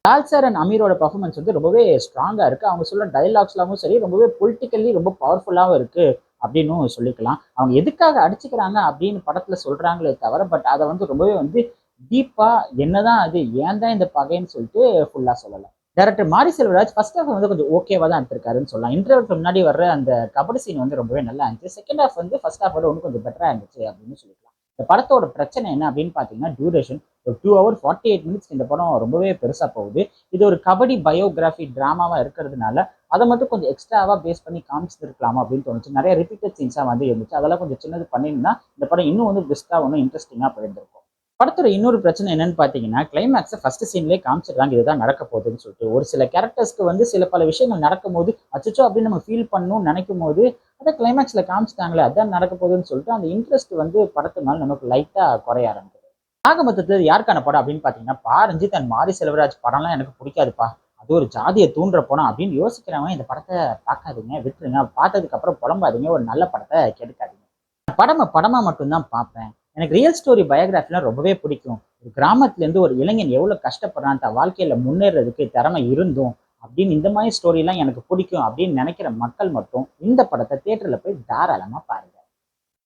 Lal sir and அமீரோட performance வந்து ரொம்பவே ஸ்ட்ராங்கா இருக்கு. அவங்க சொல்ற டயலாக்ஸ்லாமும் சரி, ரொம்பவே பொலிட்டிக்கல்லி ரொம்ப பவர்ஃபுல்லாவும் இருக்கு அப்படின்னு சொல்லிக்கலாம். அவங்க எதுக்காக அடிச்சுக்கிறாங்க அப்படின்னு படத்துல சொல்றாங்களே தவிர, பட் அதை வந்து ரொம்பவே வந்து டீப்பா என்னதான் அது, ஏன் தான் இந்த பகைன்னு சொல்லிட்டு ஃபுல்லா சொல்லல. டைரக்டர் மாரி செல்வராஜ் ஃபர்ஸ்ட் ஹாஃப் வந்து கொஞ்சம் ஓகேவா தான் எடுத்திருக்காருன்னு சொல்லலாம். இன்டர்வலுக்கு முன்னாடி வர்ற அந்த கபடி சீன் வந்து ரொம்பவே நல்லா இருந்துச்சு. செகண்ட் ஹாஃப் வந்து ஃபர்ஸ்ட் ஹாஃப் விட இன்னும் கொஞ்சம் பெட்டரா இருந்துச்சு அப்படின்னு சொல்லிக்கலாம். இந்த படத்தோட பிரச்சனை என்ன அப்படின்னு பார்த்தீங்கன்னா, டியூரேஷன். ஒரு 2 ஹவர் 48 மினிட்ஸ் இந்த படம் ரொம்பவே பெருசா போகுது. இது ஒரு கபடி பயோகிராஃபி டிராமாவா இருக்கிறதுனால, அதை மட்டும் கொஞ்சம் எக்ஸ்ட்ராவா பேஸ் பண்ணி காமிச்சிருக்கலாமா அப்படின்னு தோணுச்சு. நிறைய ரிப்பீட்டட் சீன்ஸா வந்து இருந்துச்சு. அதெல்லாம் கொஞ்சம் சின்னது பண்ணியிருந்தா இந்த படம் இன்னும் வந்து பெஸ்ட்டா இன்னும் இன்ட்ரெஸ்டிங்கா போயிருந்திருக்கும். படத்தோட இன்னொரு பிரச்சனை என்னன்னு பார்த்தீங்கன்னா, கிளைமேக்ஸ ஃபர்ஸ்ட் சீன்லயே காமிச்சிடுறாங்க. இதுதான் நடக்க போகுதுன்னு சொல்லிட்டு. ஒரு சில கேரக்டர்ஸ்க்கு வந்து சில பல விஷயங்கள் நடக்கும்போது, அச்சச்சோ! அப்படின்னு நம்ம ஃபீல் பண்ணணும்னு நினைக்கும்போது, அத கிளைமேக்ஸ்ல காமிச்சுட்டாங்களே, அதான் நடக்க போகுதுன்னு சொல்லிட்டு, அந்த இன்ட்ரெஸ்ட் வந்து படத்து மேல நமக்கு லைட்டா குறைய ஆரம்பிக்குது. ஆக மொத்தத்துல இது யாருக்கான படம் அப்படின்னு பார்த்தீங்கன்னா, ரஞ்சித் அண்ட் மாரி செல்வராஜ் படம்லாம் எனக்கு பிடிக்காதுப்பா. அது ஒரு ஜாதிய தூண்டுற படம் அப்படின்னு யோசிக்கிறவங்க இந்த படத்த பார்க்காதீங்க, விட்டுருங்க. பார்த்ததுக்கு அப்புறம் புலம்பாதீங்க. ஒரு நல்ல படத்த கெடுக்காதீங்க. படமா மட்டும் தான் பார்ப்பேன். எனக்கு ரியல் ஸ்டோரி பயோகிராஃபிலாம் ரொம்பவே பிடிக்கும். ஒரு கிராமத்துலேருந்து ஒரு இளைஞன் எவ்வளோ கஷ்டப்படுறான், தன் வாழ்க்கையில முன்னேறதுக்கு திறமை இருந்தும், அப்படின்னு இந்த மாதிரி ஸ்டோரிலாம் எனக்கு பிடிக்கும் அப்படின்னு நினைக்கிற மக்கள் மட்டும் இந்த படத்த தியேட்டர்ல போய் தாராளமா பாருங்க.